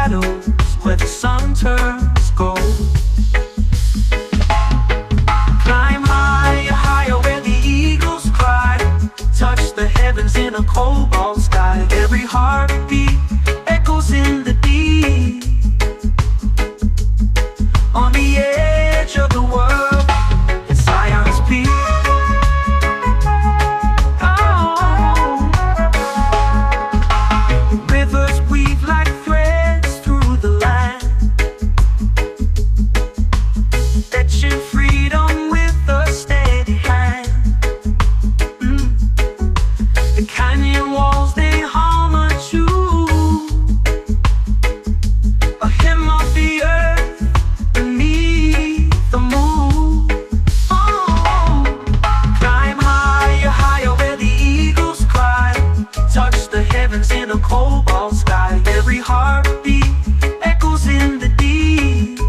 shadows where the sun turns gold. Climb higher, higher where the eagles cry. Touch the heavens in a cobalt sky. Every heartbeat echoes in the deep. On the edge of the world, it's Zion's peak. Oh. Rivers weave like threads through the land, etching freedom with a steady hand. The canyon walls, they hum a tune, a hymn of the earth beneath the moon. Oh. Climb higher, higher where the eagles cry. Touch the heavens in a cobalt sky. Every heartbeat echoes in the deep.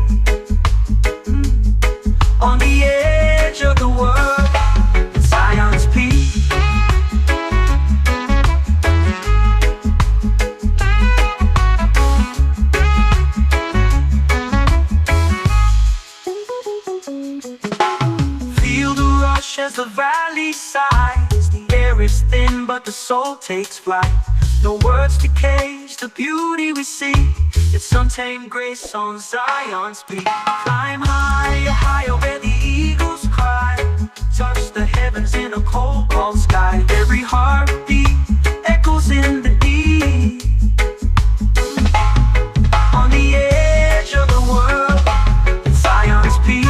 On the edge of the world, it's Zion's peak. Feel the rush as the valley sighs. The air is thin but the soul takes flight. No words to cage the beauty we see. It's untamed grace on Zion's peak. Climb higher, higher where the eagles cry. Touch the heavens in a cobalt sky. Every heartbeat echoes in the deep. On the edge of the world, it's Zion's peak.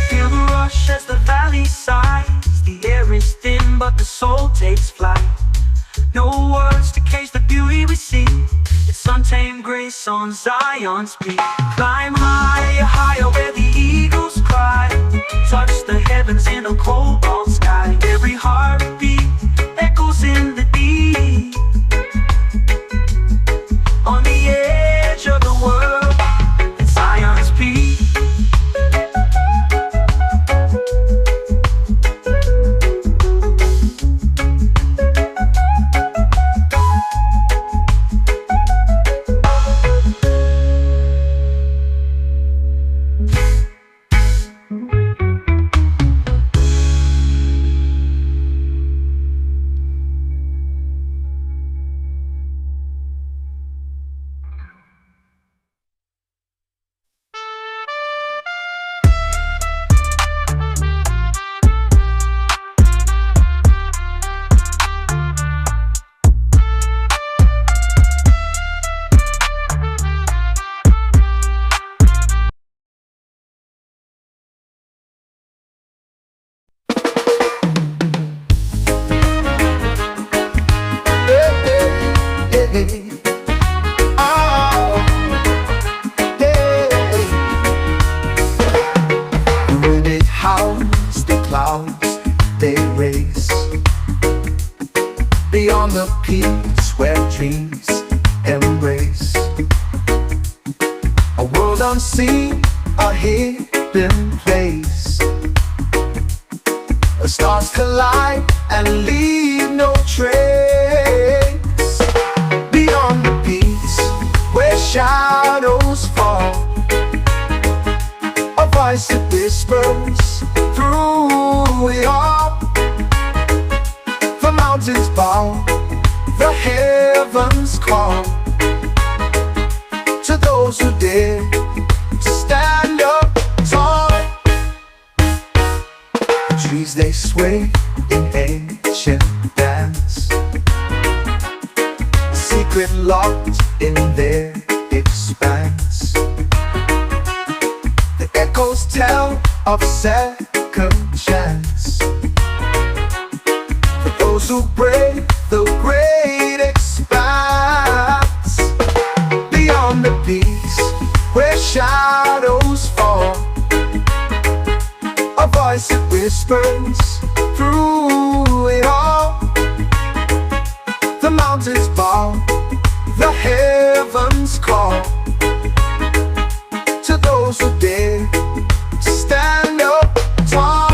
Feel the rush as the valley sighs. The air is thin but the soul takes flight. No words to cage the beauty we see. It's untamed grace on Zion's peak. Climb higher, higher where the eagles cry. Touch the heavens in a cobalt sky. Every heartbeat echoes in the deep. On the edge of the world, it's Zion's peak. When it howls, the clouds, they race beyond the peaks where dreams embrace. A world unseen, a hidden place. The stars collide and leave no trace. Beyond the peaks where shadows fall, a voice that whispers through it all. The mountains bow, the heavens call to those who dare to stand up tall. The trees they sway in ancient dance, a secret locked in their expanse. The echoes tell of second chance for those who brave the great expanse. Beyond the peaks where shadows fall, a voice voice that whispers through it all. The mountains bow, the heavens call to those who dare stand up tall.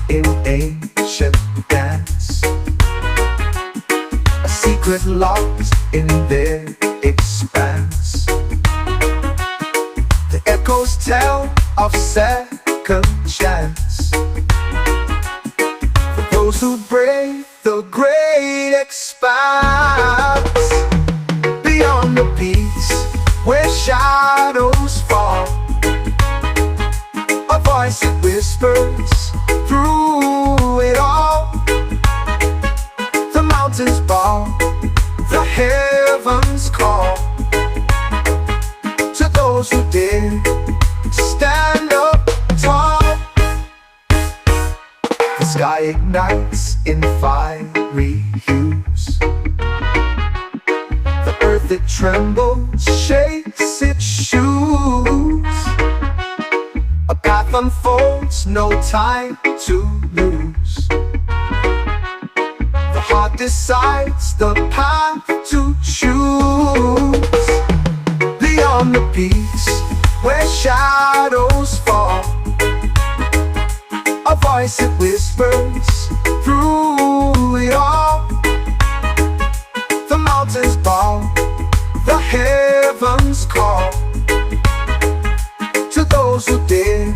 In ancient dance, a secret locked in their expanse. The echoes tell of second chance for those who brave the great expanse. Beyond the peaks where shadows fall, a voice that whispers through it all. The mountains bow, the heavens call to those who dare stand up tall. The sky ignites in fiery hues, the earth it trembles, shakes its shoes. A path unfolds, no time to lose. The heart decides the path to choose. Beyond the peaks where shadows fall, a voice that whispers through it all. The mountains bow, the heavens call to those who dare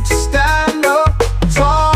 to stand up tall.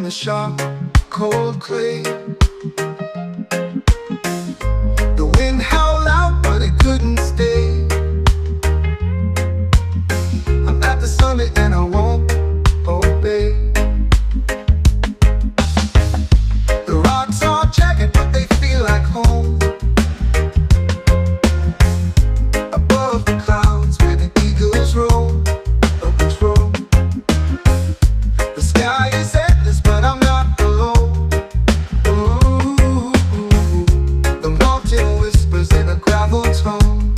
Sharp, cold clay. The wind howled out, but it couldn't stay. I'm at the summit and I won't obey. The rocks are jagged, but they feel like home. Above the clouds where the eagles roam. The sky is endless, but I'm not alone. Ooh, the mountain whispers in a gravel tone.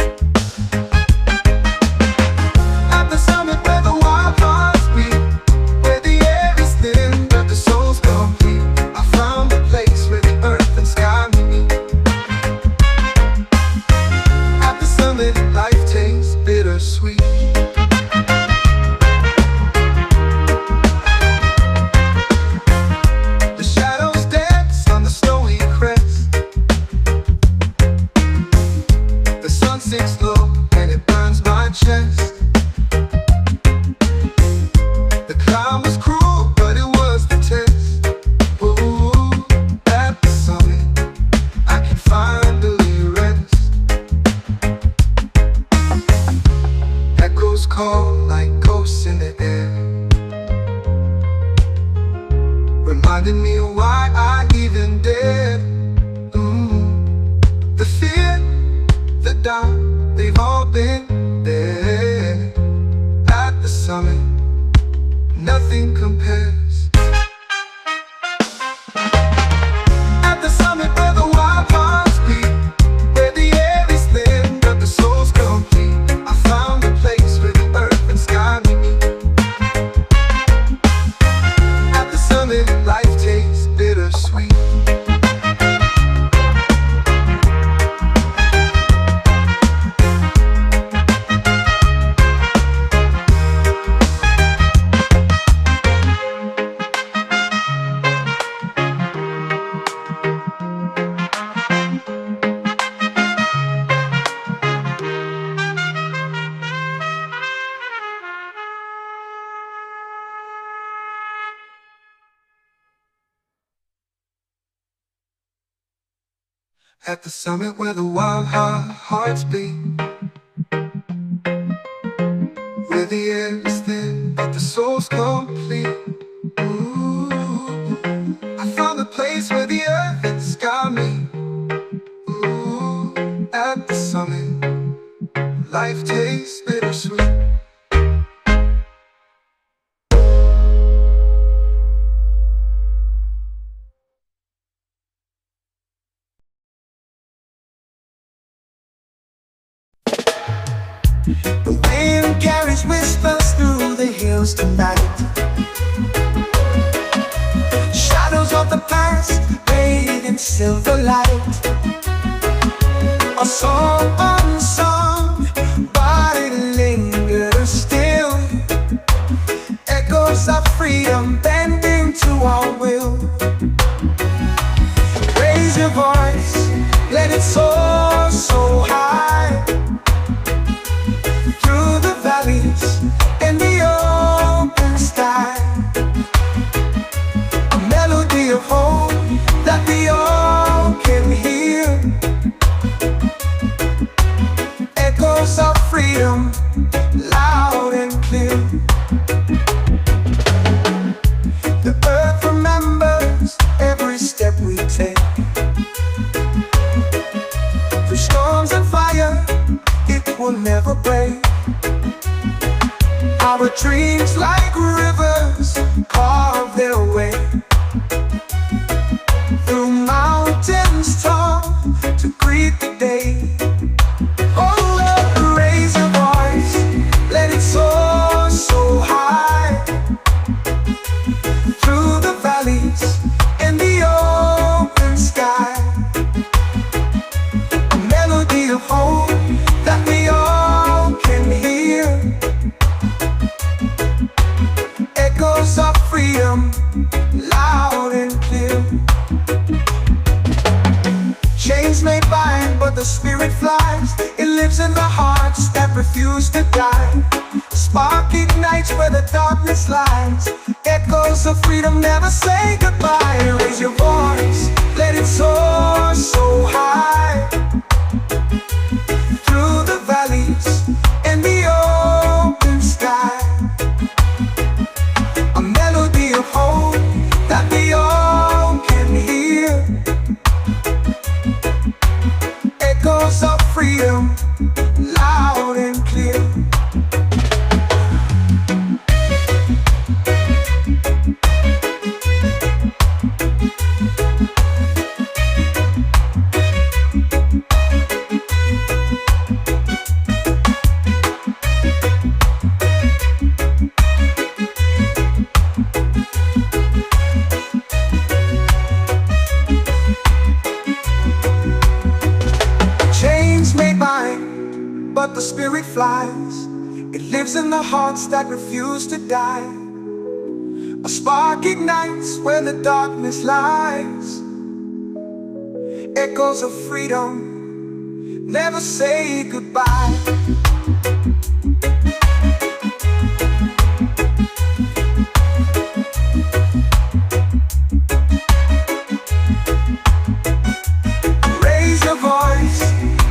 At the summit where the wild hearts beat, where the air is thin but the soul's complete, I found a place where the earth and sky meet. At the summit where the wild hearts beat, where the air is thin but the soul's complete. Ooh, I found a place where the earth and sky meet. Ooh, at the summit, life tastes bittersweet. The wind carries whispers through the hills tonight. Shadows of the past bathed in silver light. A song unsung, but it lingers still. Echoes of freedom bending to our will. Raise your voice, let it soar so high. Through the valleys and the open sky. A melody of hope that we all can hear. Echoes of freedom, loud and clear. The earth remembers every step we take. Through storms and fire, it will never break. Our dreams like rivers carve their way. Through mountains tall to greet the day. Oh Lord, raise your voice, let it soar so high. Through the valleys and the open sky. A melody of hope that we all can hear. Echoes of freedom, loud and clear. Chains may bind, but the spirit flies. It lives in the hearts that refuse to die. Spark ignites where the darkness lies. Echoes of freedom never say goodbye. Raise your voice, let it soar so high. Through the valleys and the open sky. A melody of hope that we all can hear. Echoes of freedom, loud and clear. Chains may bind, but the spirit flies. It lives in the hearts that refuse to die. A spark ignites where the darkness lies. Echoes of freedom never say goodbye. Raise your voice,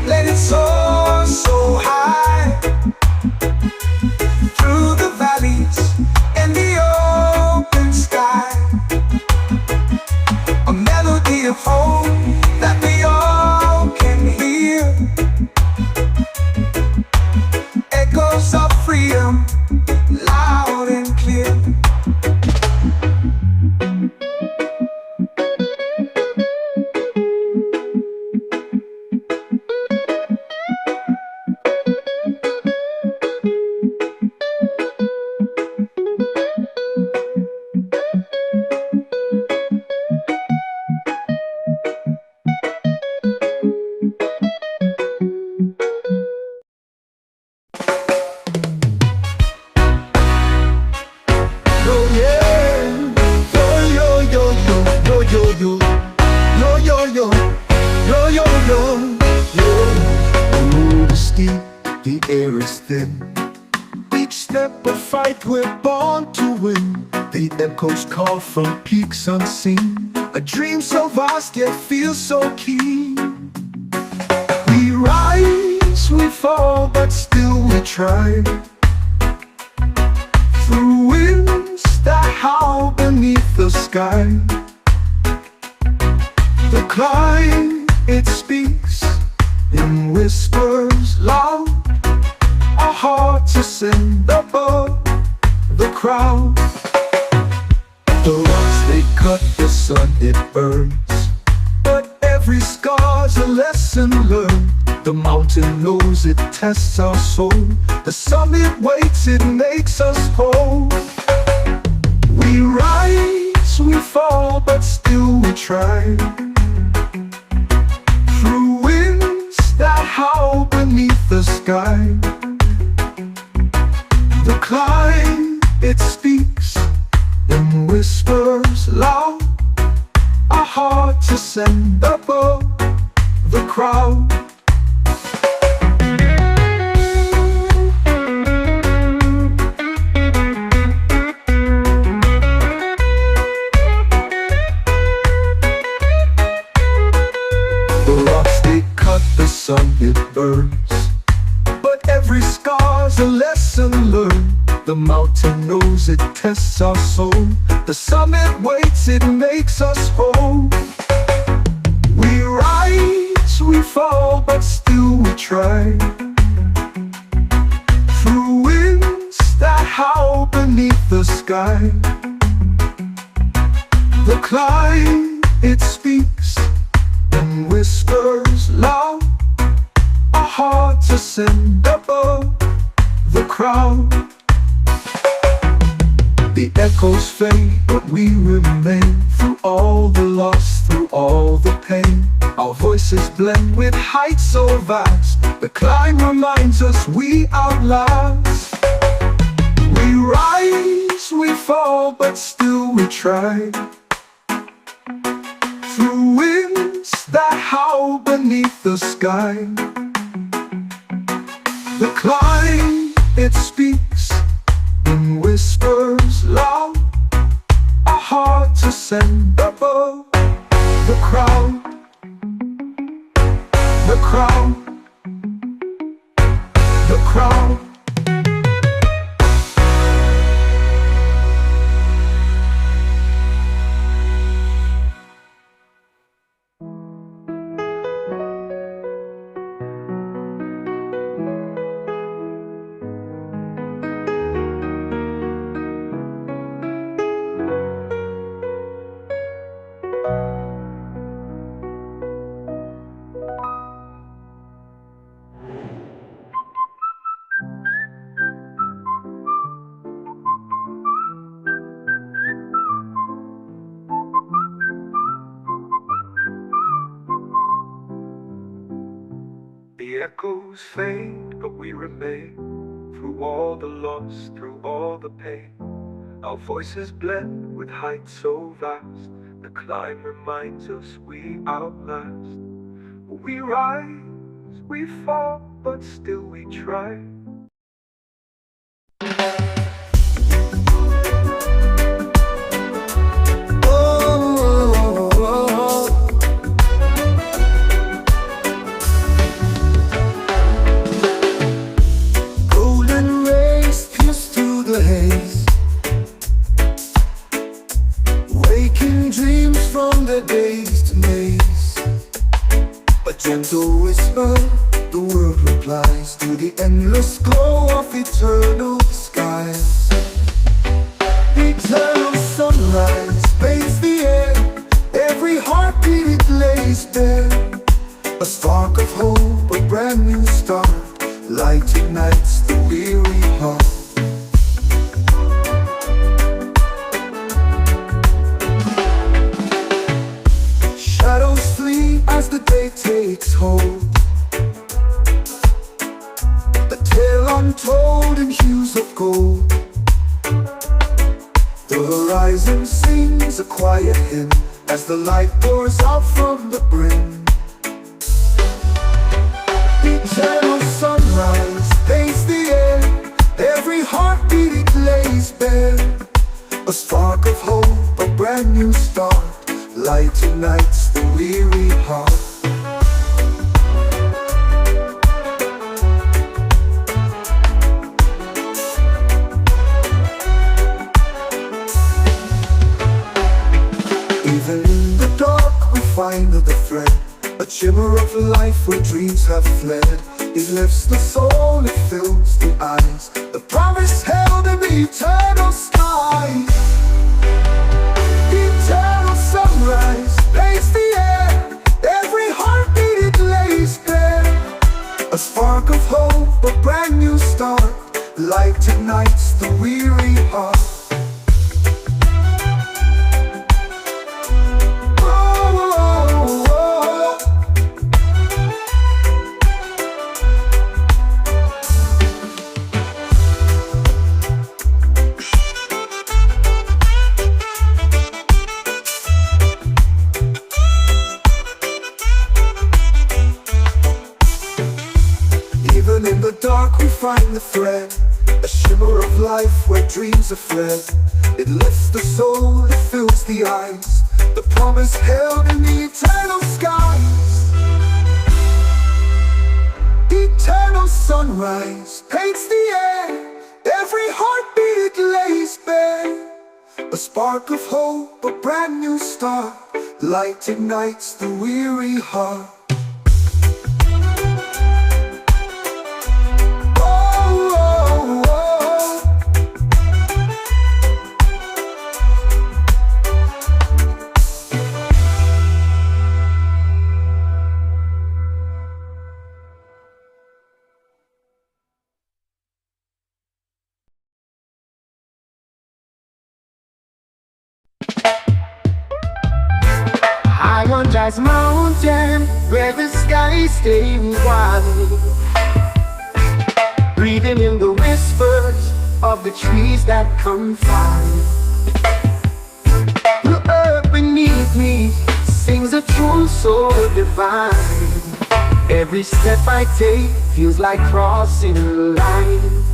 let it soar so high. Through the valleys and the open sky. A melody of hope that we all can hear. Echoes of freedom, loud and clear. The air is thin. Each step a fight, we're born to win. The echoes call from peaks unseen. A dream so vast yet feels so keen. try. Through winds that howl beneath the sky, the climb, it speaks in whispers loud. Our hearts ascend above the crowd. The rocks they cut, the sun it burns, but every scar's a lesson learned. The mountain knows it tests our soul. The summit waits, it makes us whole. We rise, we fall, but still we try. Through winds that howl beneath the sky, the climb, it speaks in whispers loud. Our hearts ascend above the crowd. The rocks they cut, the sun it burns, but every scar's a lesson learned. The mountain knows it tests our soul. The summit waits, it makes us whole. We rise, we fall, but still we try. Through winds that howl beneath the sky, the climb, it speaks in whispers loud. Our hearts ascend above the crowd. The echoes fade, but we remain. Through all the loss, through all the pain, our voices blend with heights so vast. The climb reminds us we outlast. We rise, we fall, but still we try. Through winds that howl beneath the sky, the climb, it speaks in whispers loud. Our hearts ascend above the crowd. The crowd. The crowd. The echoes fade, but we remain. Through all the loss, through all the pain, our voices blend with heights so vast. The climb reminds us we outlast. We rise, we fall, but still we try. Gentle whisper, the world replies to the endless glow of eternal skies. Eternal sunrise bathes the air, every heartbeat it lays bare. A spark of hope, a brand new start, light ignites the weary heart. Shadows flee as the day takes hold, the tale untold in hues of gold. The horizon sings a quiet hymn as the light pours out from the brim. Eternal sunrise bathes the air, every heartbeat it lays bare. A spark of hope, a brand new start, light ignites the weary heart. A shimmer of life where dreams have fled. It lifts the soul, it fills the eyes. The promise held in the eternal sky. Eternal sunrise paints the air. Every heartbeat it lays bare. A spark of hope, a brand new start. Light ignites the weary heart. Even in the dark we find the thread. A shimmer of life where dreams are fled. It lifts the soul, it fills the eyes. The promise held in the eternal skies. Eternal sunrise paints the air. Every heartbeat it lays bare. A spark of hope, a brand new start. Light ignites the weary heart. I'm on Jazz Mountain, where the sky stays wide, breathing in the whispers of the trees that confide. The earth beneath me sings a tune so divine. Every step I take feels like crossing a line.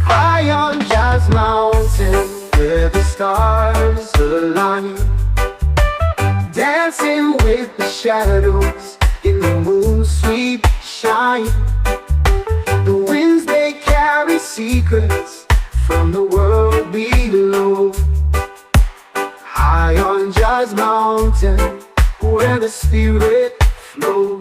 High on Jazz Mountain, where the stars align, dancing with the shadows in the moon's sweet shine. The winds they carry secrets from the world below. High on Jazz Mountain, where the spirit flows.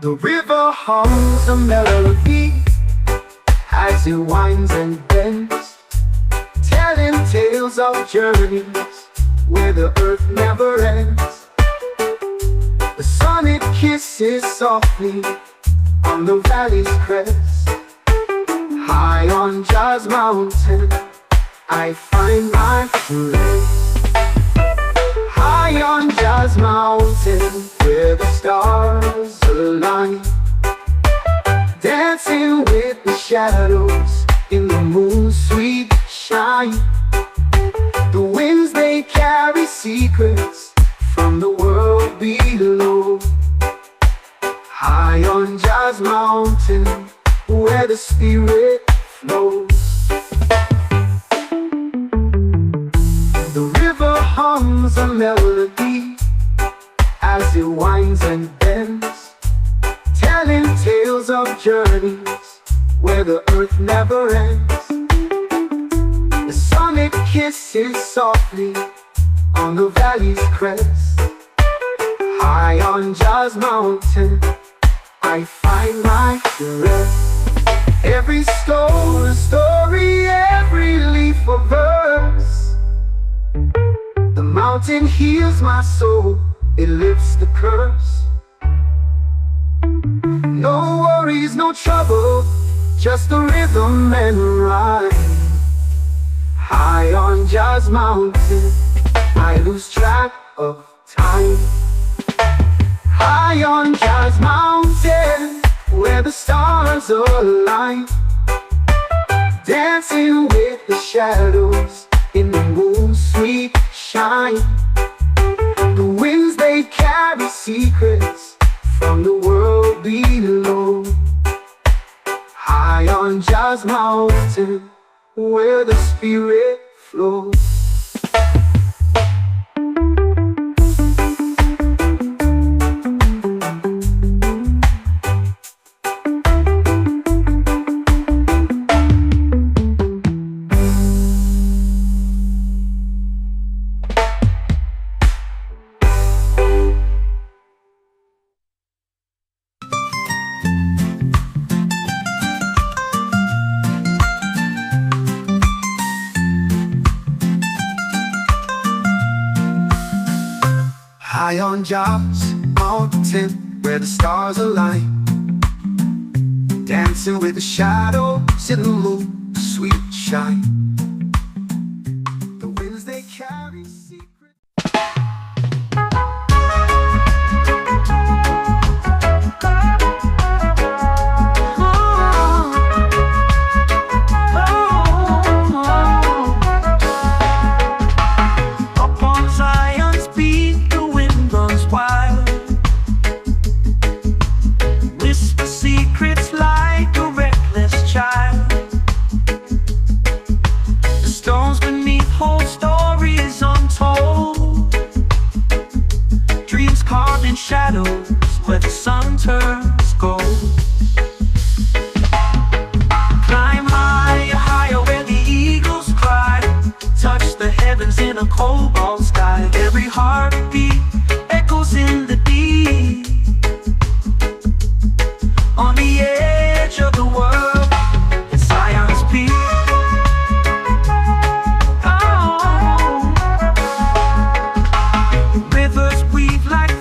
The river hums a melody as it winds and bends, telling tales of journeys where the earth never ends. The sun it kisses softly on the valley's crest. High on Jazz Mountain, I find my rest. High on Jazz Mountain, where the stars align, dancing with the shadows in the moon's sweet shine. The winds they carry secrets from the world below. High on Jazz Mountain, where the spirit flows. The river hums a melody as it winds and bends, telling tales of journeys where the earth never ends. The sun it kisses softly on the valley's crest. High on Jazz Mountain, I find my rest. Every stone a story, every leaf a verse. The mountain heals my soul, it lifts the curse. No worries, no trouble, just the rhythm and rhyme. High on Jazz Mountain, I lose track of time. High on Jazz Mountain, where the stars align, dancing with the shadows in the moon's sweet shine. The winds they carry secrets from the world below. High on Jazz Mountain, where the spirit flows. high on John's mountain where the stars align, dancing with the shadows in the moon, sweet shine. The winds they carry secret. Shadows where the sun turns gold. Climb higher, higher where the eagles cry. Touch the heavens in a cobalt sky. Every heartbeat echoes in the deep. On the edge of the world, it's Zion's peak. Rivers weave like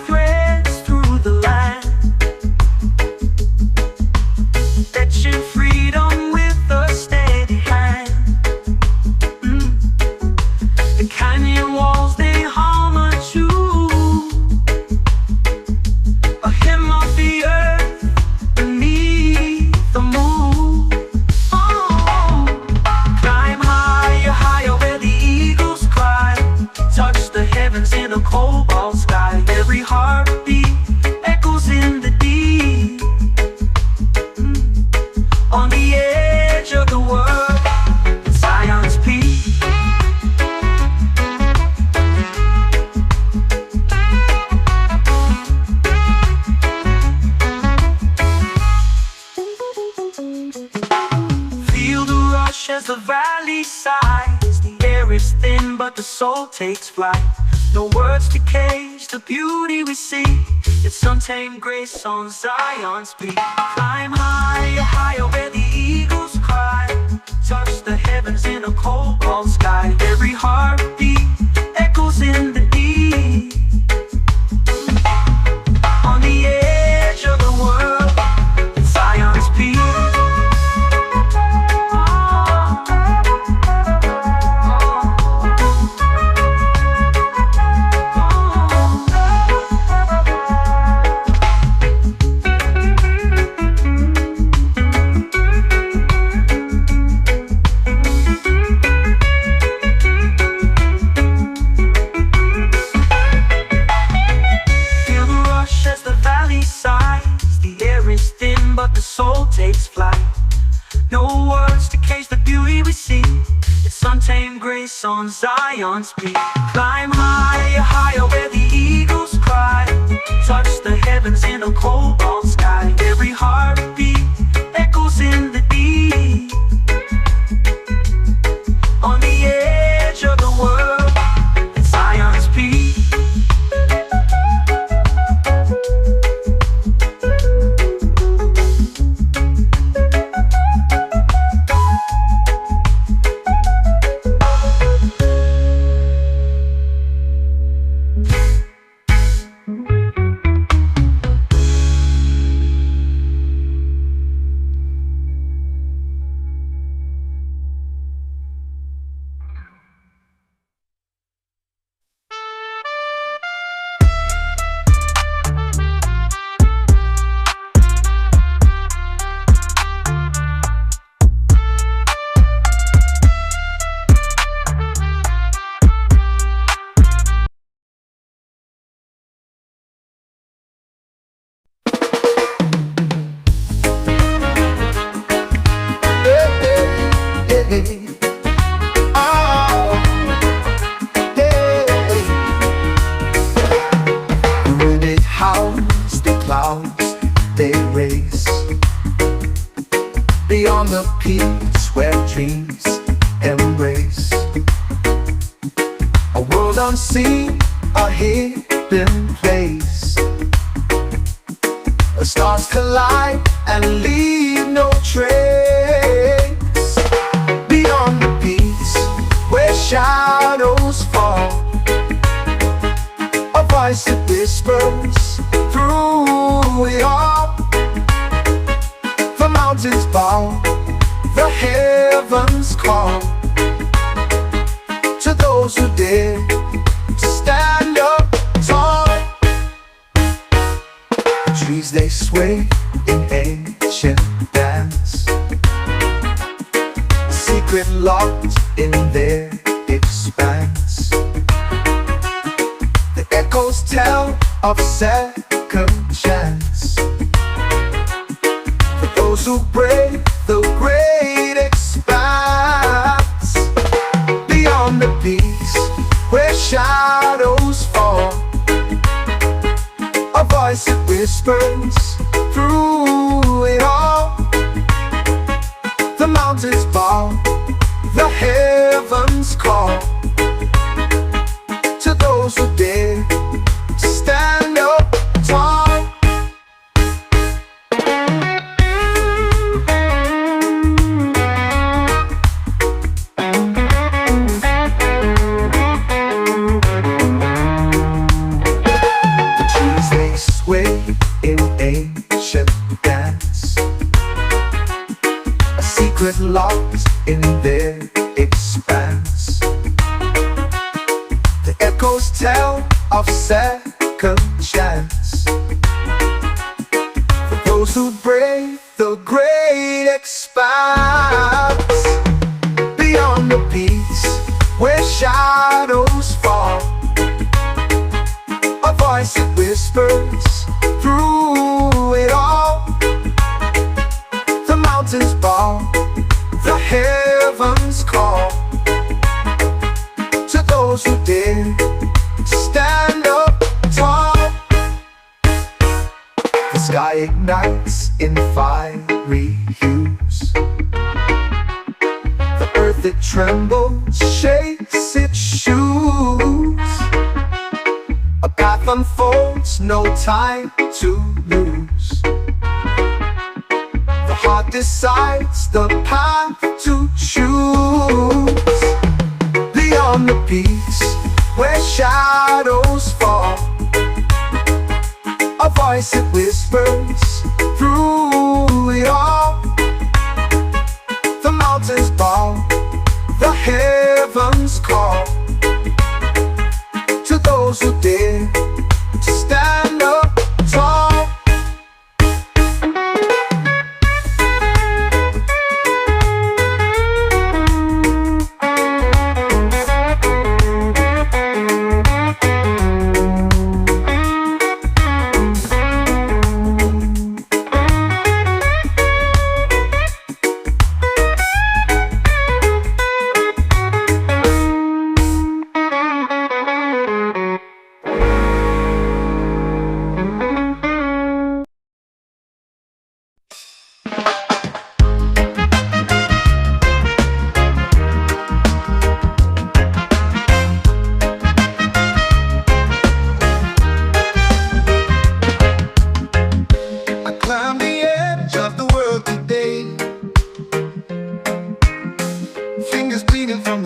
freedom with a steady hand. The canyon walls, they hum a tune, a hymn of the earth beneath the moon. Oh, climb higher, higher where the eagles cry. Touch the heavens in a cobalt sky. Every heartbeat echoes in the deep. On the edge of the world, Zion's peak. Feel the rush as the valley sighs. The air is thin, but the soul takes flight. No words to cage the beauty we see. It's untamed grace on Zion's peak. Climb higher, higher where the eagles cry. Touch the heavens in a cobalt sky. Every heartbeat echoes in the deep. On the edge of the world, Zion's peak. But the soul takes flight. No words to cage the beauty we see. It's untamed grace on Zion's peak. Climb higher, higher where the eagles cry. Touch the heavens in a cobalt sky. Every heartbeat echoes in the deep. On the edge of the world, it's Zion's peak. Beyond the peaks where dreams embrace a world unseen, a hidden place. The stars collide and leave no trace. Beyond the peaks where shadows fall, a voice that whispers mountains bow, the heavens call to those who dare to stand up tall. The trees they sway in ancient dance, a secret locked in their expanse. The echoes tell of second chance for those who brave the great expanse. Beyond the peaks where shadows fall, a voice that whispers through it all. The mountains bow, the heavens call to those who dare to stand up tall. The trees they sway in ancient dance, a secret locked in their expanse. The echoes tell of second chance for those who brave the great expanse. Beyond the peaks where shadows fall, a voice that whispers through it all. The mountains bow, the heavens call to those who dare to stand up tall. The sky ignites in fiery hues, the earth it trembles, shakes its shoes. A path unfolds, no time to lose. The heart decides the path to choose. Beyond the peaks where shadows fall, a voice that whispers through it all. The mountains bow, the heavens call to those who dare to stand up tall.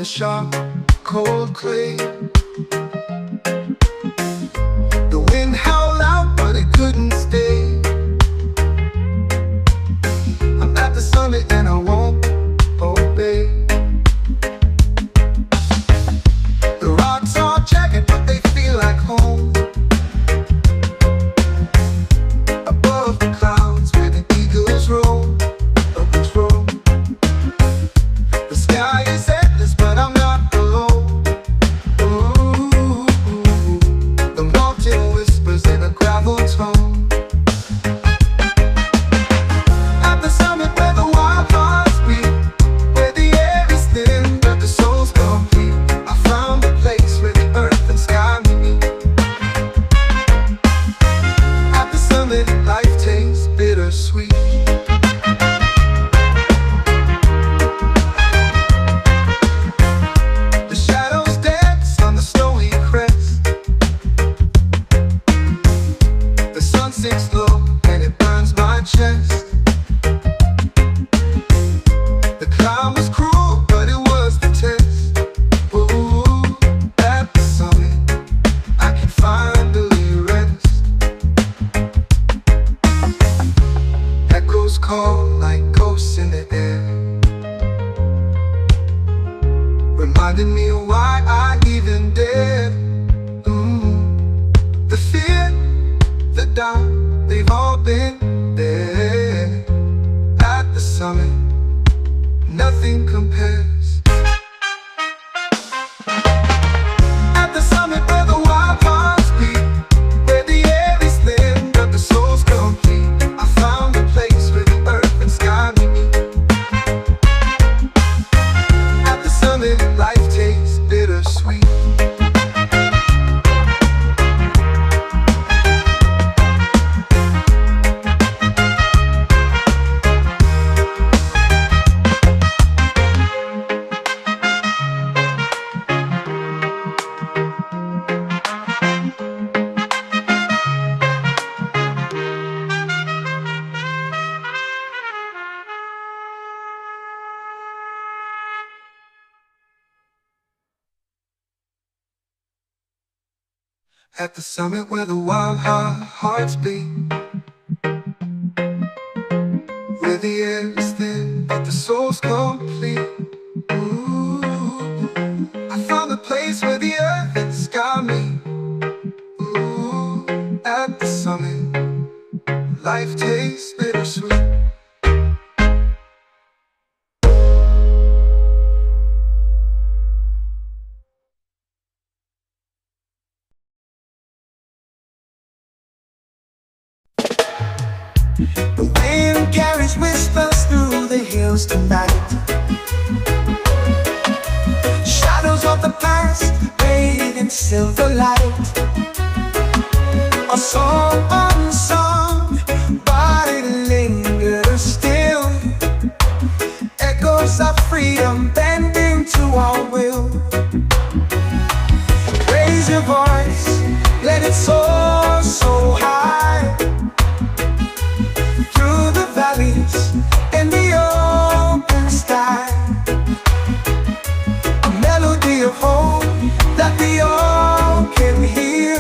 Sharp, cold clay. The wind howled out, but it couldn't stay. I'm at the summit and I won't obey. The rocks are jagged, but they feel like home. Above the clouds where the eagles roam. The sky is endless, but I'm not alone. float like ghosts in the air, reminding me of why I even dared. The fear, the doubt, they've all been there. At the summit, nothing compares. At the summit where the wild hearts beat, where the air is thin but the soul's complete, I found a place where the earth and sky meet. At the summit, life tastes bittersweet. At the summit where the wild hearts beat, where the air is thin but the soul's complete. Ooh, I found a place where the earth and sky meet. Ooh, at the summit, life tastes bittersweet. The wind carries whispers through the hills tonight. Shadows of the past bathed in silver light. A song unsung, but it lingers still. Echoes of freedom bending to our will. Raise your voice, let it soar so high, through the valleys and the open sky. A melody of hope that we all can hear.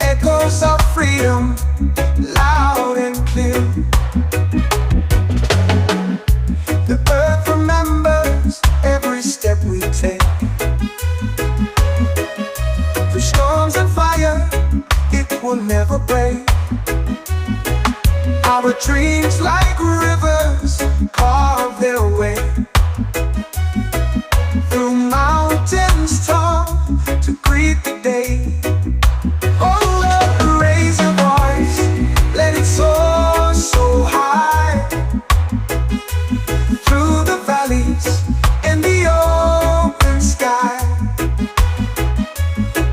Echoes of freedom, loud and clear. The earth remembers every step we take. Through storms and fire, it will never break. Our dreams like rivers carve their way through mountains tall to greet the day. Oh Lord, raise your voice, let it soar so high, through the valleys and the open sky.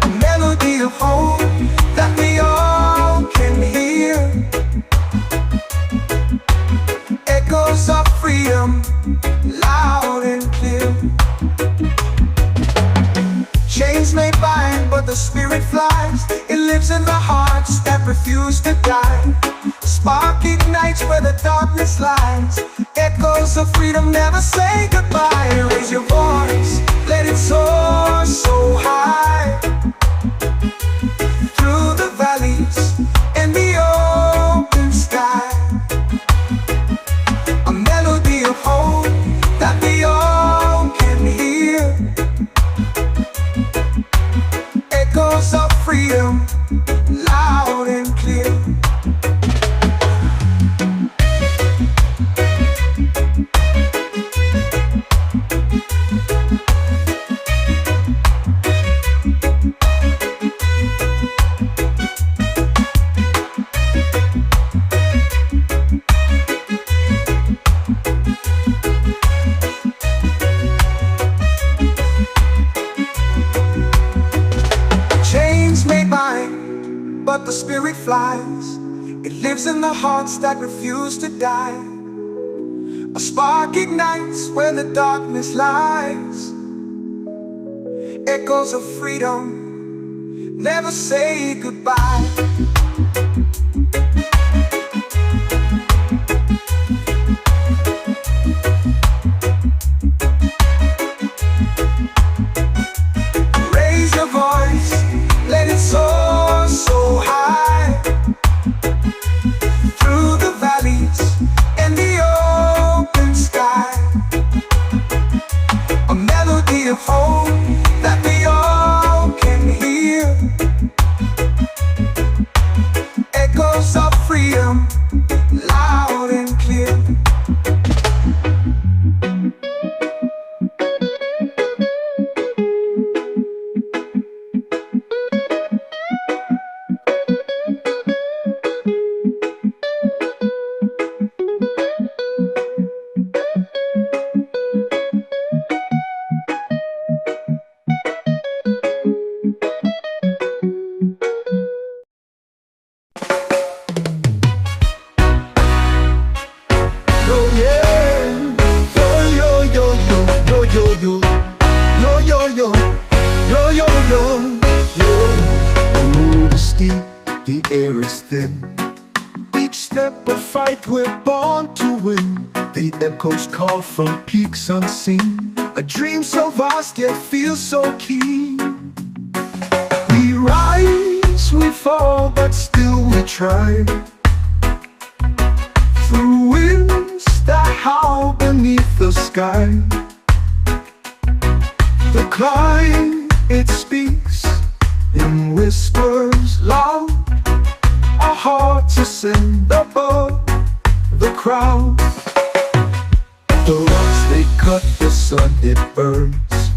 A melody of hope that we all can hear. Echoes of freedom, loud and clear. Chains may bind, but the spirit flies. It lives in the hearts that refuse to die. Spark ignites where the darkness lies. Echoes of freedom never say goodbye. Raise your voice, let it soar so high, through the valleys and the open sky. A melody of hope that we all can hear. Echoes of freedom, loud and clear. Chains may bind, but the spirit flies. It lives in the hearts that refuse to die. A spark ignites where the darkness lies. Echoes of freedom never say goodbye. Raise your voice, let it soar so high, through lights in the open sky. A melody of hope that we all can hear. Echoes of freedom, loud and clear. The air is thin. Each step a fight, we're born to win. The echoes call from peaks unseen. A dream so vast yet feels so keen. We rise, we fall, but still we try. Through winds that howl beneath the sky. The climb, it speaks in whispers loud. Our hearts ascend above the crowd. The rocks they cut, the sun it burns,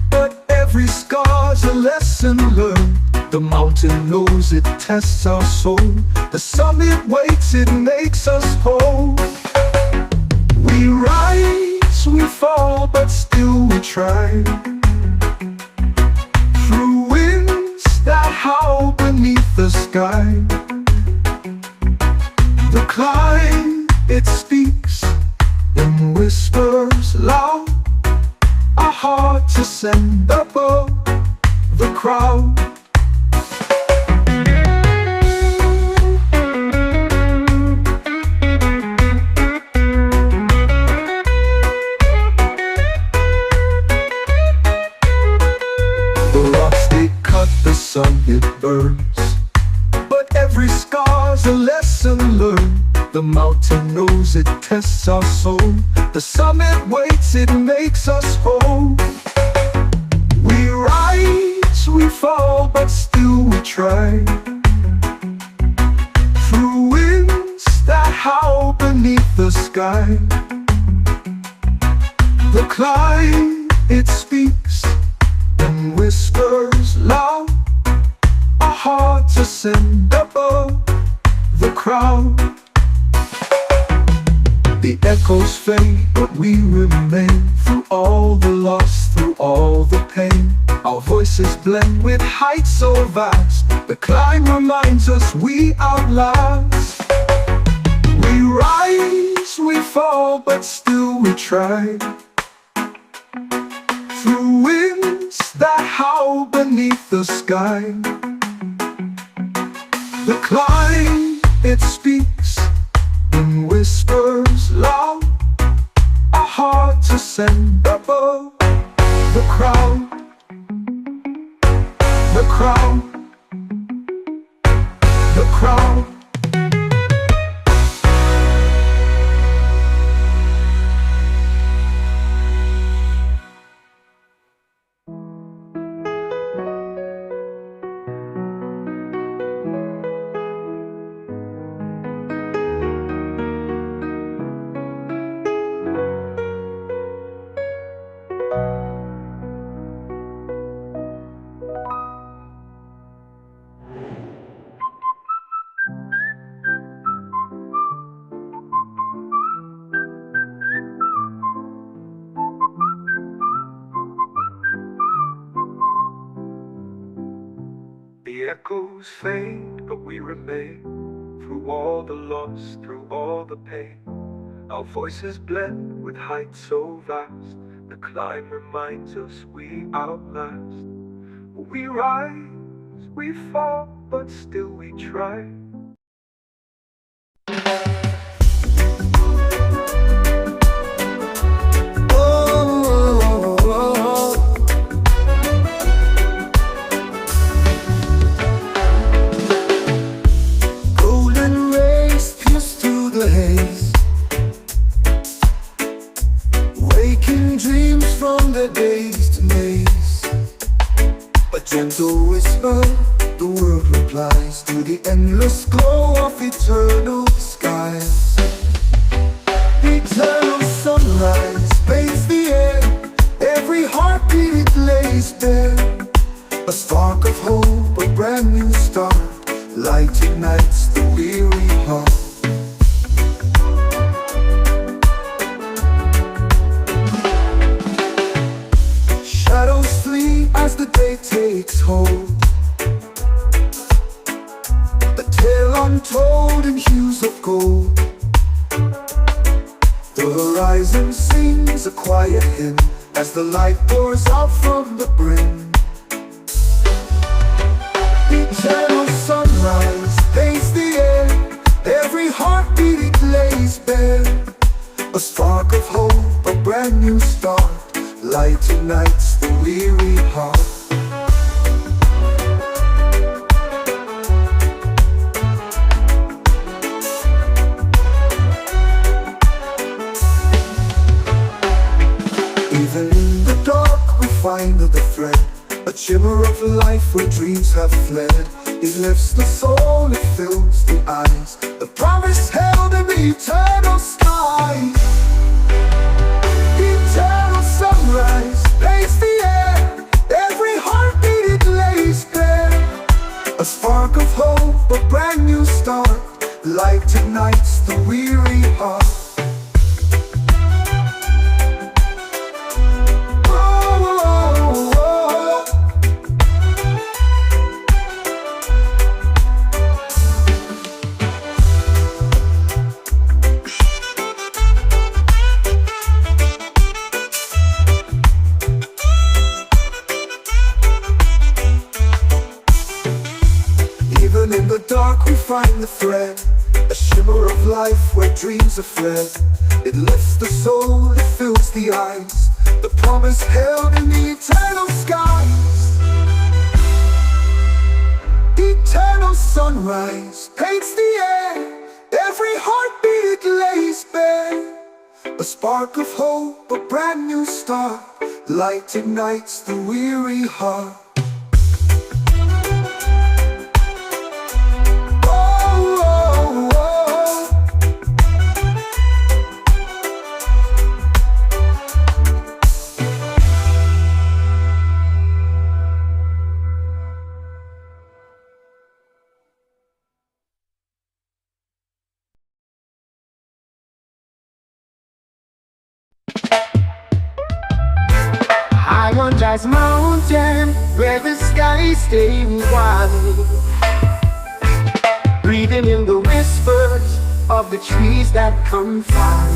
but every scar's a lesson learned. The mountain knows it tests our soul. The summit waits, it makes us whole. We rise, we fall, but still we try. Through winds that howl beneath the sky. The climb, it speaks in whispers loud. Our hearts ascend above the crowd. The rocks they cut, the sun it burns, but every scar's a lesson learned. The mountain knows it tests our soul. The summit waits, it makes us whole. We rise, we fall, but still we try. Through winds that howl beneath the sky. The climb, it speaks in whispers loud. Our hearts ascend above the crowd. The echoes fade, but we remain. Through all the loss, through all the pain, our voices blend with heights so vast. The climb reminds us we outlast. We rise, we fall, but still we try. Through winds that howl beneath the sky. The climb, it speaks in whispers loud. Our hearts ascend above the crowd. The crowd. The crowd. The echoes fade, but we remain. Through all the loss, through all the pain, our voices blend with heights so vast. The climb reminds us we outlast. We rise, we fall, but still we try. Golden rays pierce through the haze. flow. The horizon sings a quiet hymn as the light pours out from the brim. Eternal sunrise paints the air, every heartbeat it lays bare. A spark of hope, a brand new start, light ignites the weary heart. Even in the dark we find the thread, a shimmer of life where dreams have fled. It lifts the soul, it fills the eyes, the promise held in the eternal sky. Eternal sunrise paints the air, every heartbeat it lays bare. A spark of hope, a brand new start, light ignites the weary heart. Even in the dark we find the thread, a shimmer of life where dreams are fled. It lifts the soul, it fills the eyes, the promise held in the eternal skies. Eternal sunrise paints the air, every heartbeat it lays bare. A spark of hope, a brand new start, light ignites the weary heart. High on Jazz Mountain, where the sky stays wide, breathing in the whispers of the trees that confide.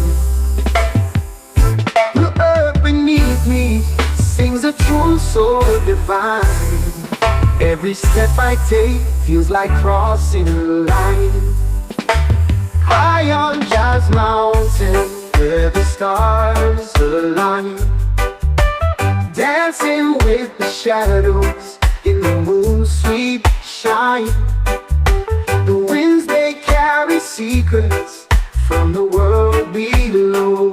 The earth beneath me sings a tune so divine. Every step I take feels like crossing a line. High on Jazz Mountain, where the stars align, dancing with the shadows in the moon's sweet shine. The winds they carry secrets from the world below.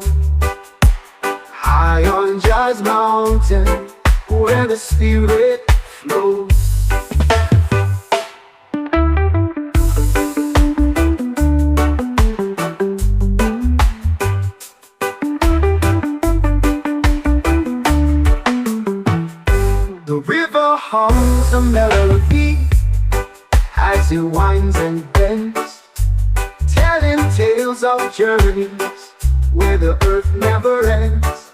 High on Jazz Mountain, where the spirit flows. The river hums a melody as it winds and bends, telling tales of journeys where the earth never ends.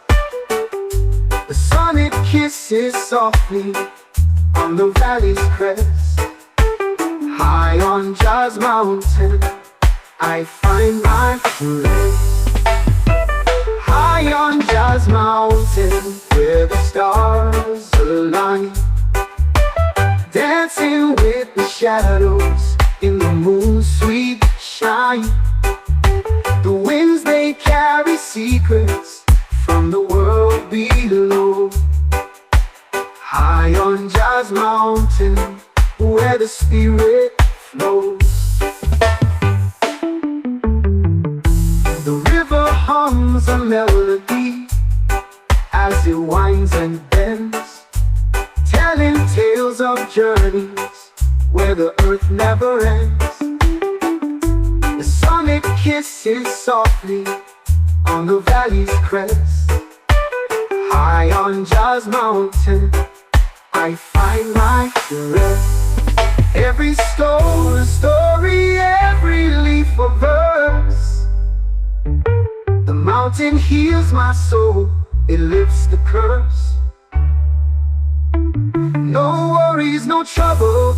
The sun it kisses softly on the valley's crest. High on Jazz Mountain, I find my rest. High on Jazz Mountain, where the stars align, dancing with the shadows in the moon's sweet shine. The winds they carry secrets from the world below. High on Jazz Mountain, where the spirit flows. The river hums a melody as it winds and bends, telling tales of journeys where the earth never ends. The sun it kisses softly on the valley's crest. High on Jazz Mountain, I find my rest. Every stone a story, every leaf a verse. The mountain heals my soul, it lifts the curse. No worries, no trouble,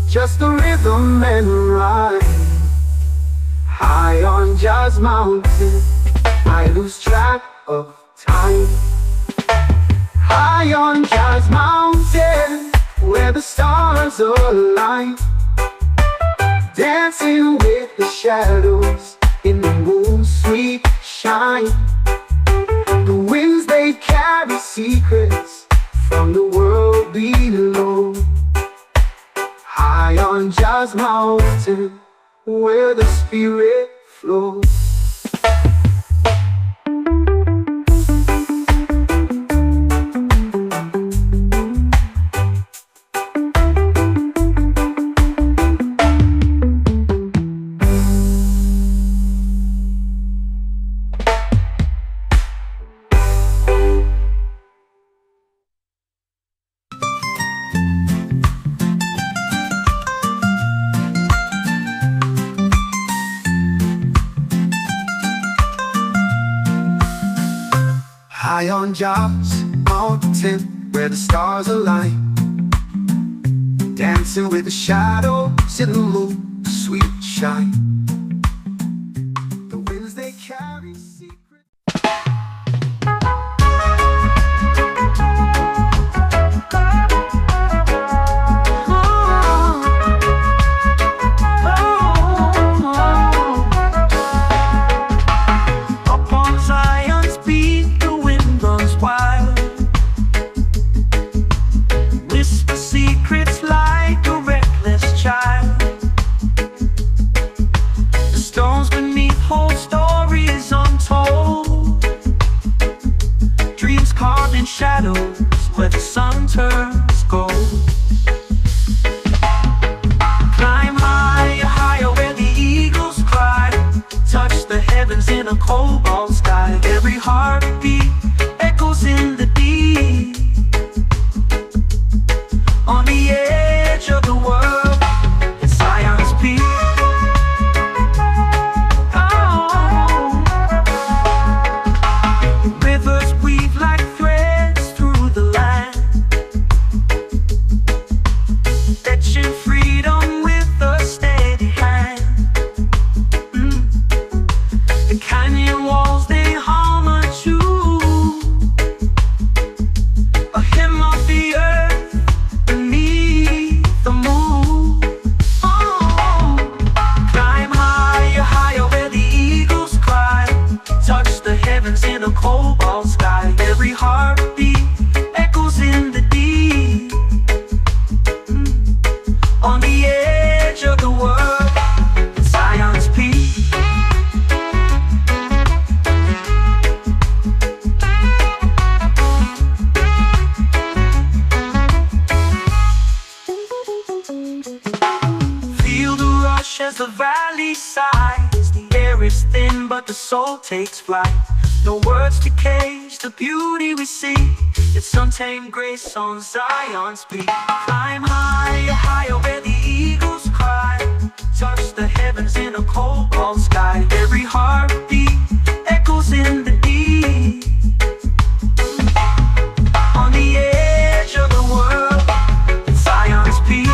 just a rhythm and rhyme. High on Jazz Mountain, I lose track of time. High on Jazz Mountain, where the stars align, dancing with the shadows in the moon's sweet shine. The winds, they carry secrets from the world below. High on Jazz Mountain, where the spirit flows. High on Jazz Mountain, where the stars align, dancing with the shadows in the moon's sweet shine. The winds, they carry secrets. Shadows where the sun turns gold. Climb higher, higher where the eagles cry. Touch the heavens in a cobalt sky. Every heartbeat echoes in the deep. On the edge of the world, it's Zion's peak. Oh. Rivers weave like freedom with a steady hand. The canyon walls, they hum a tune, a hymn of the earth beneath the moon. Oh. Climb higher, higher where the eagles cry. Touch the heavens in a cobalt sky. Every heartbeat echoes in the deep. On the edge of the world, Zion's peak. Feel the rush as the valley sighs. The air is thin, but the soul takes flight. No words to cage the beauty we see. It's untamed grace on Zion's peak. Climb higher, higher where the eagles cry. Touch the heavens in a cobalt sky. Every heartbeat echoes in the deep. On the edge of the world, it's Zion's peak.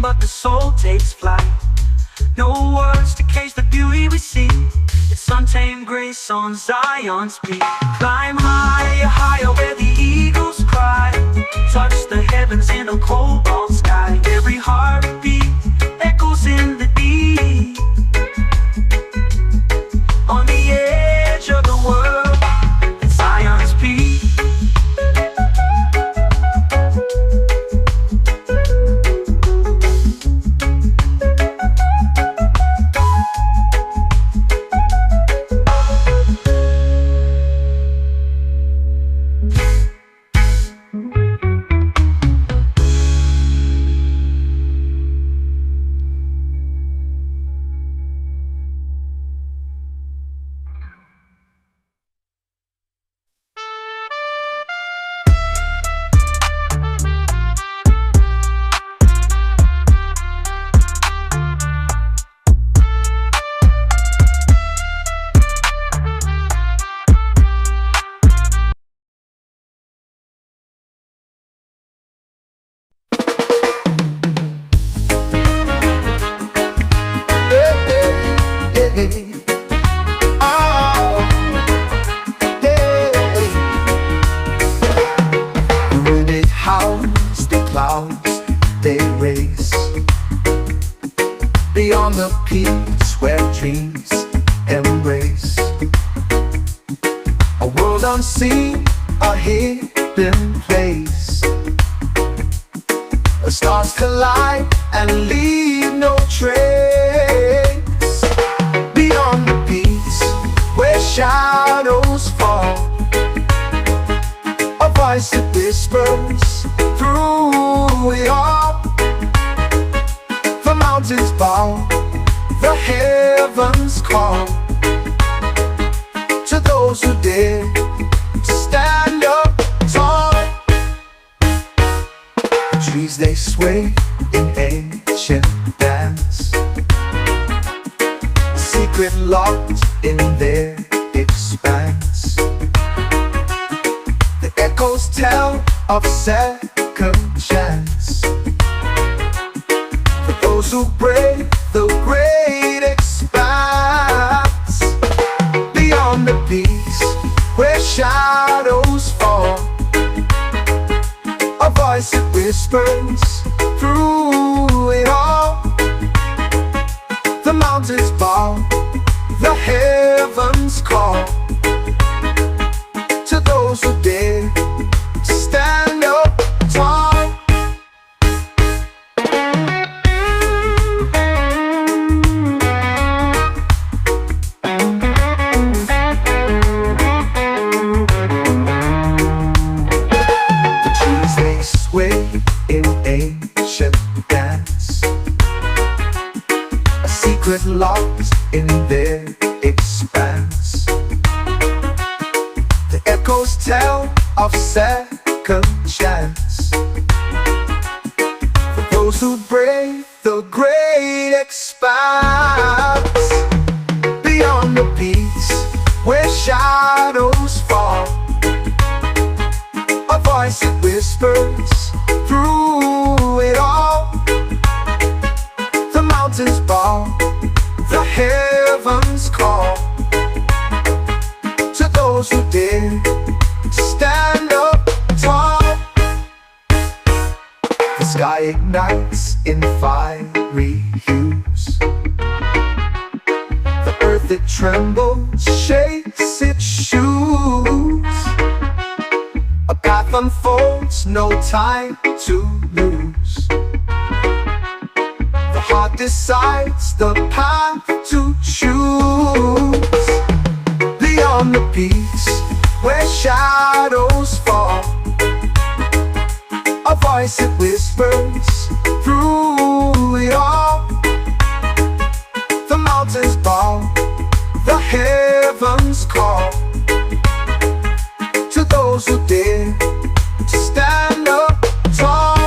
But the soul takes flight. No words to cage the beauty we see. It's untamed grace on Zion's peak. Climb higher, higher where the eagles cry. Touch the heavens in a cobalt sky. Every heartbeat echoes in the deep. On the edge of the world, it's Zion's peak. unseen, a hidden place. The stars collide and leave no trace. Beyond the peaks where shadows fall, a voice that whispers through it all. The mountains bow, the heavens call to those who dare to stand up tall. The trees they sway in ancient dance, secret locked in their expanse. The echoes tell of second chance for those who brave the great expanse. Beyond the peaks where shadows fall, a voice that whispers through it all. The mountains bow, the heavens call to those who dare to stand up tall. The trees they sway in ancient dance, a secret locked in their expanse. The echoes tell of second chance for those who brave the great expanse. Beyond the peaks where shadows fall, a voice that whispers through it all. The mountains bow, the heavens call to those who dare to stand up tall. The sky ignites in fiery hues, the earth it trembles, shakes its shoes. A path unfolds, no time to lose. The heart decides the path to choose. Beyond the peaks where shadows fall, a voice that whispers through it all. The mountains bow, the heavens call to those who dare to stand up tall.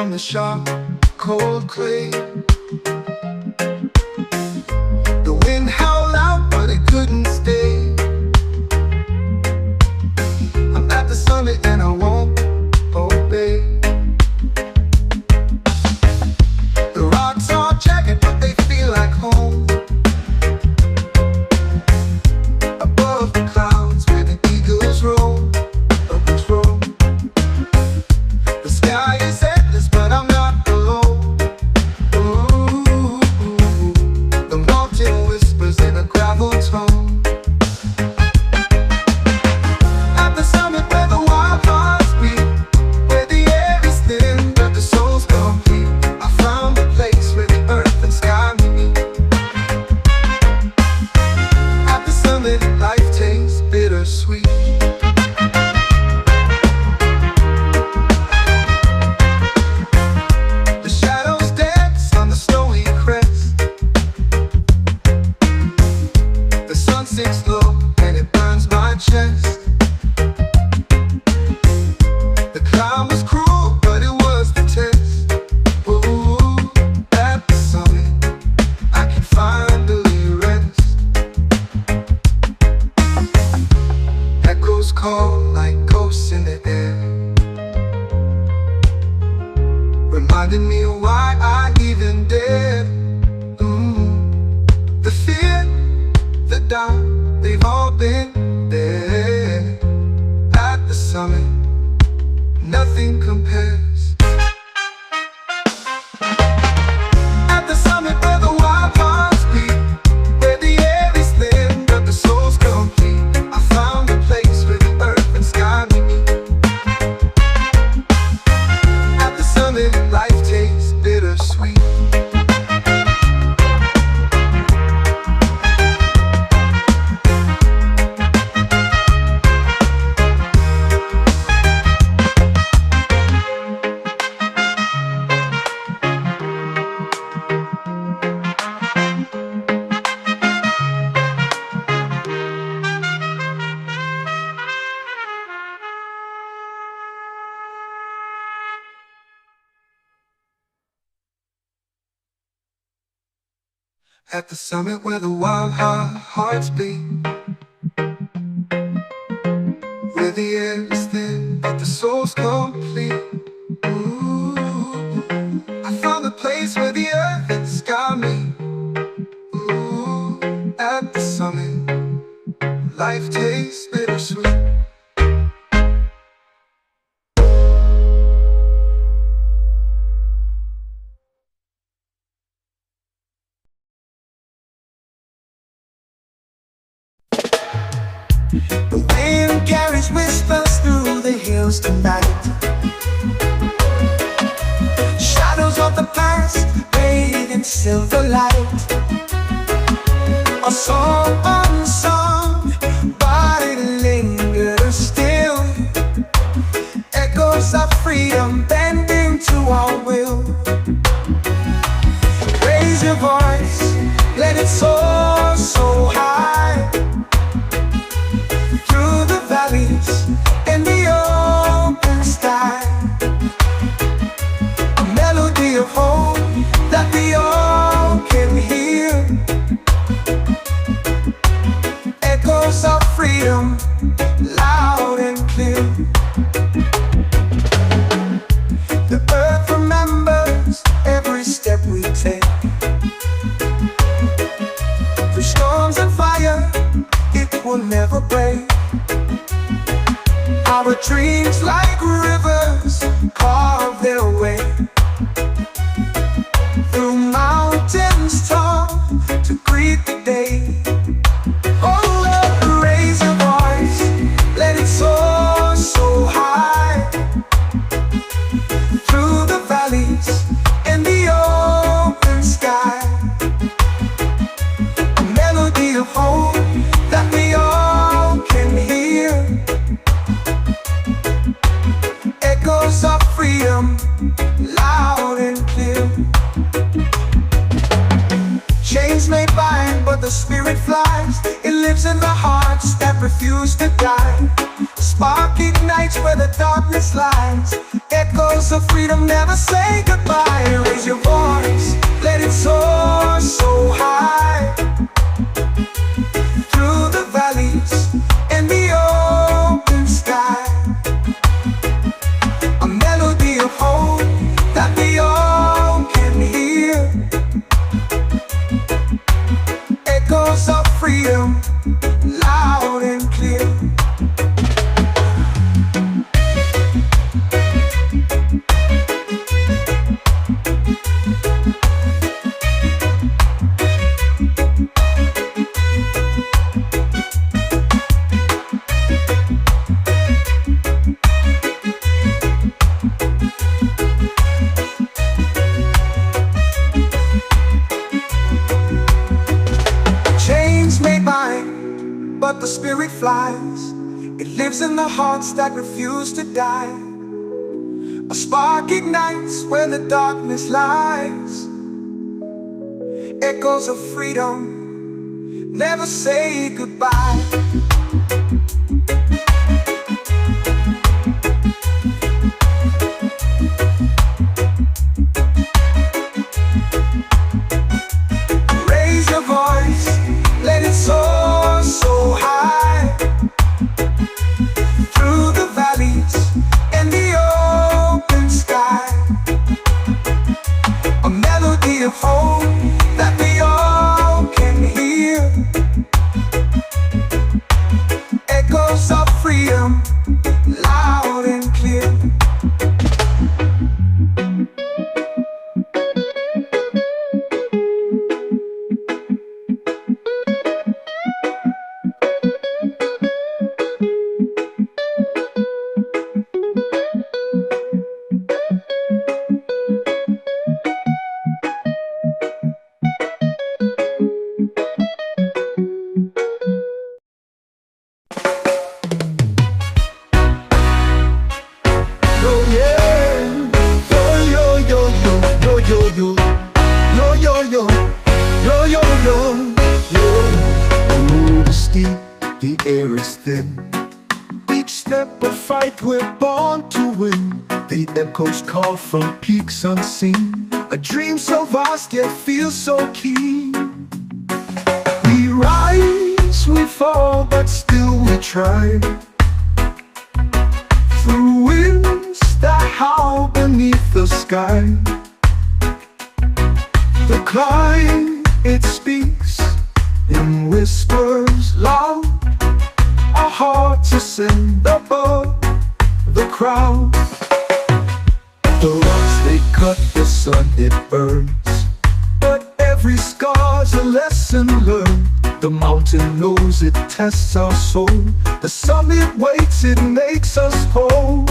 The sharp, cold clay. The wind howled out, but it couldn't stay. I'm at the summit and I won't obey. The rocks are jagged, but they feel like home. Above the clouds where the eagles roam, roam. The sky is endless, but I'm not alone. Ooh. At the summit where the wild hearts beat, where the air is thin but the soul's complete. Ooh, I found a place where the earth and sky meet. Ooh, at the summit, life tastes bittersweet. The wind carries whispers through the hills tonight. Shadows of the past bathed in silver light. A song unsung, but it lingers still. Echoes of freedom bending to our will. Raise your voice, let it soar so high. Through the valleys and the open sky. A melody of hope that we all can hear. Echoes of freedom, loud and clear. The earth remembers every step we take. Through storms and fire, it will never break. Our dreams like rivers carve their way through mountains tall to greet the day. Oh, raise your voice, let it soar so high. Through the valleys and the open sky. A melody of hope that we all can hear. Echoes of freedom, loud and clear. Chains may bind, but the spirit flies. It lives in the hearts that refuse to die. Spark ignites where the darkness lies. Echoes of freedom never say goodbye. Raise your voice, let it soar so high. Through the valleys and the open sky. A melody of hope that we all can hear. Echoes of freedom, loud and clear. Chains may bind, but the spirit flies. It lives in the hearts that refuse to die. A spark ignites where the darkness lies. Echoes of freedom never say goodbye. Raise your voice, let it soar so high. Through the valleys and the open sky. A melody of hope that we all can hear. Echoes of freedom, loud and clear. The air is thin. Each step a fight, we're born to win. The echoes call from peaks unseen. A dream so vast yet feels so keen. rise, we fall, but still we try. Through winds that howl beneath the sky, the climb, it speaks in whispers loud. Our hearts ascend above the crowd. The rocks they cut, the sun it burns, but every scar's a lesson learned. The mountain knows it tests our soul. The summit waits, it makes us whole.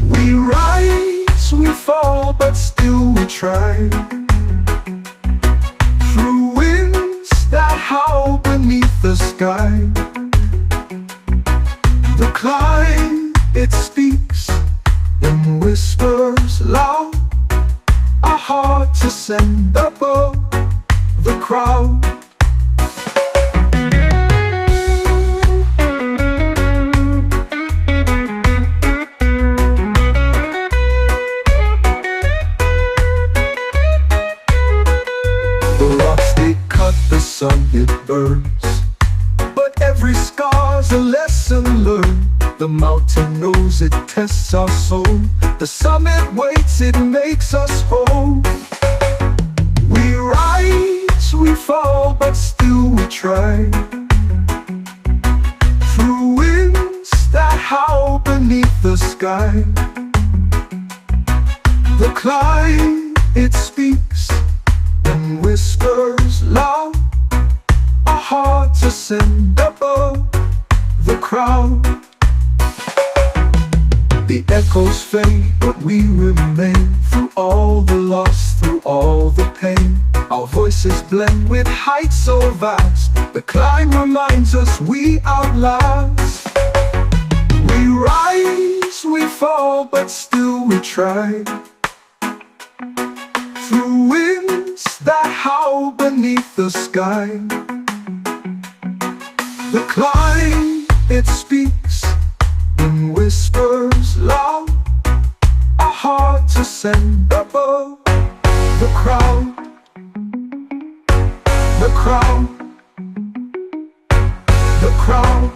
We rise, we fall, but still we try. Through winds that howl beneath the sky, the climb, it speaks in whispers loud. Our hearts ascend above the crowd. The rocks they cut, the sun it burns, but every scar's a lesson learned. The mountain knows it tests our soul. The summit waits, it makes us whole. We rise, we fall, but still we try. Through winds that howl beneath the sky, the climb, it speaks in whispers loud. Our hearts ascend above the crowd. The echoes fade, but we remain. Through all the loss, through all the pain, our voices blend with heights so vast. The climb reminds us we outlast. We rise, we fall, but still we try. Through winds that howl beneath the sky, the climb, it speaks in whispers loud. Our hearts ascend above the crowd. The crowd. The crowd.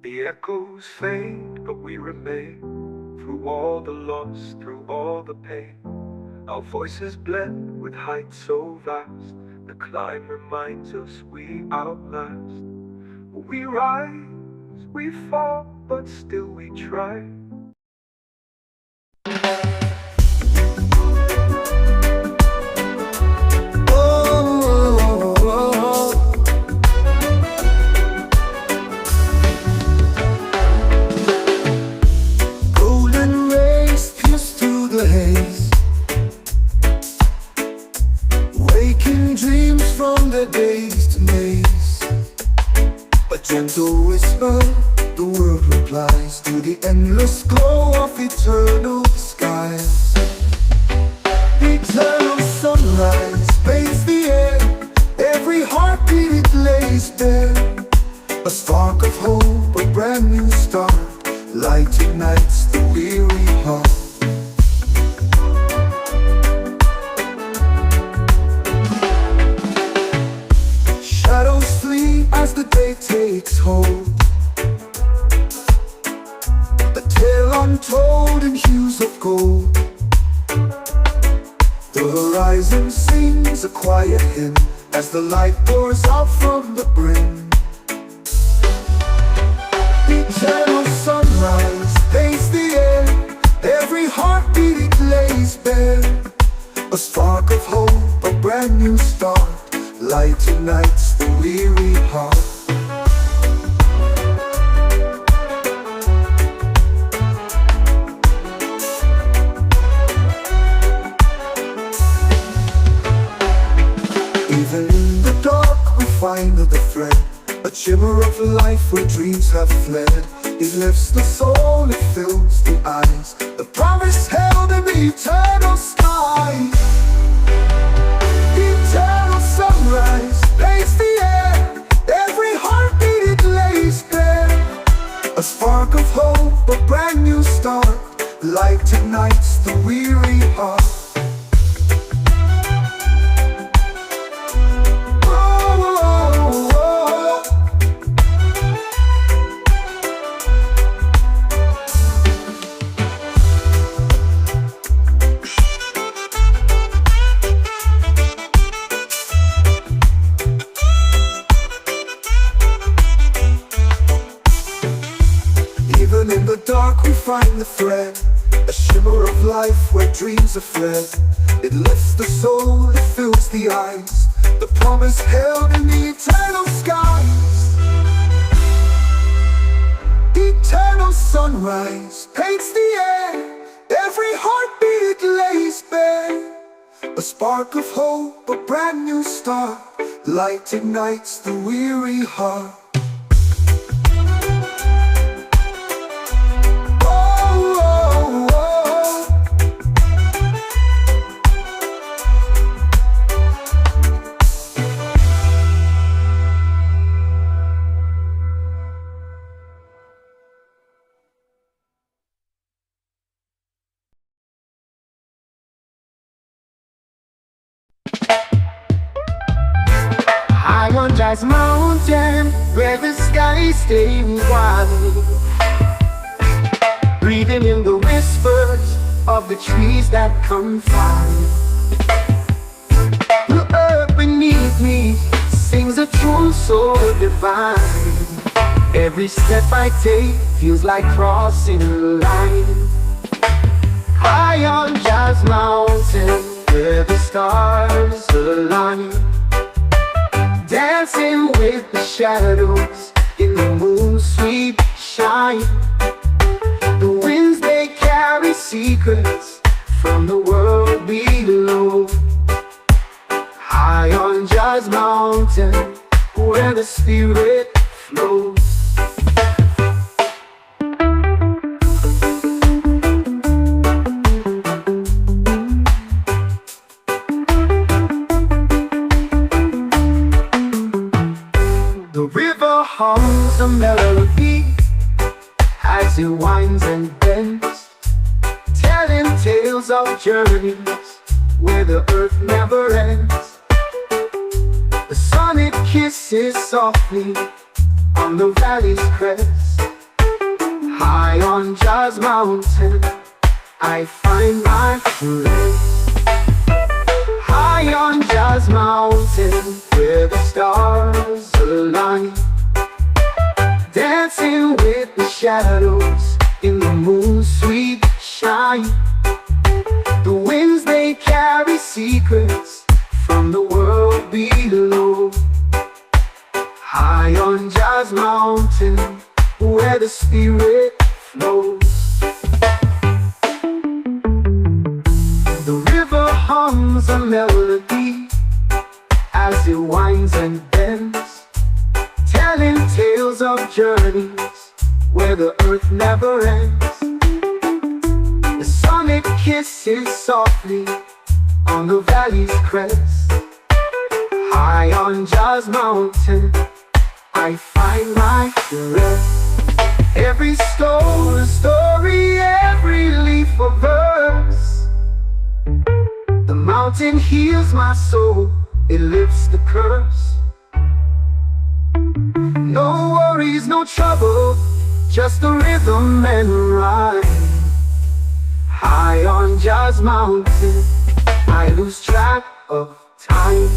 The echoes fade, but we remain. Through all the loss, through all the pain, our voices blend with heights so vast. The climb reminds us we outlast. We rise, we fall, but still we try. Gentle whisper, the world replies to the endless glow of eternal skies. Eternal sunrise bathes the air, every heartbeat it lays bare. A spark of hope, a brand new start, light ignites the weary heart. Shadows flee as the day takes hold, the tale untold in hues of gold. The horizon sings a quiet hymn as the light pours out from the brim. Eternal sunrise paints the air, every heartbeat it lays bare. A spark of hope, a brand new start, light ignites the weary heart. under the thread, a shimmer of life where dreams have fled. It lifts the soul, it fills the eyes, the promise held in the eternal sky. Eternal sunrise paints the air, every heartbeat it lays bare. A spark of hope, a brand new start, light ignites the weary heart. Even in the dark we find the thread, a shimmer of life where dreams are fled. It lifts the soul, it fills the eyes, the promise held in the eternal skies. Eternal sunrise paints the air, every heartbeat it lays bare. A spark of hope, a brand new start, light ignites the weary heart. High on Jazz Mountain, where the skies stay wide, breathing in the whispers of the trees that confide. The earth beneath me sings a tune so divine. Every step I take feels like crossing a line. High on Jazz Mountain, where the stars align, dancing with the shadows in the moon's sweet shine. The winds they carry secrets from the world below. High on Jazz Mountain, where the spirit flows. The river hums a melody as it winds and bends, telling tales of journeys where the earth never ends. The sun it kisses softly on the valley's crest. High on Jazz Mountain, I find my rest. High on Jazz Mountain, where the stars align, dancing with the shadows in the moon's sweet shine. The winds they carry secrets from the world below. High on Jazz Mountain, where the spirit flows. The river hums a melody as it winds and bends, telling tales of journeys where the earth never ends. The sun it kisses softly on the valley's crest. High on Jazz Mountain, I find my rest. Every stone a story, every leaf a verse. The mountain heals my soul, it lifts the curse. No worries, no trouble, just the rhythm and rhyme. High on Jazz Mountain, I lose track of time.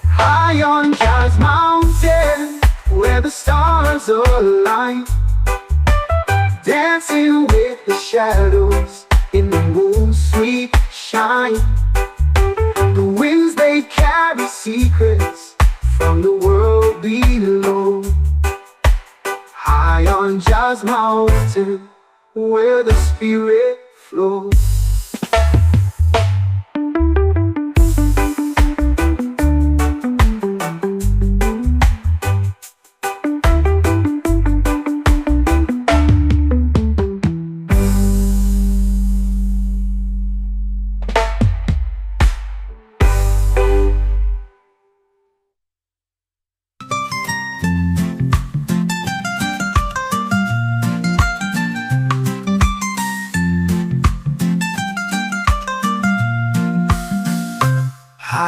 High on Jazz Mountain, where the stars align, dancing with the shadows in the moon's sweet shine. The winds they carry secrets from the world below. High on Jazz Mountain, where the spirit flows.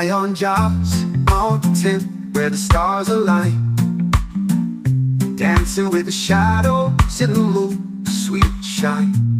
High on Job's mountain where the stars align, dancing with the shadows in the moon, sweet shine.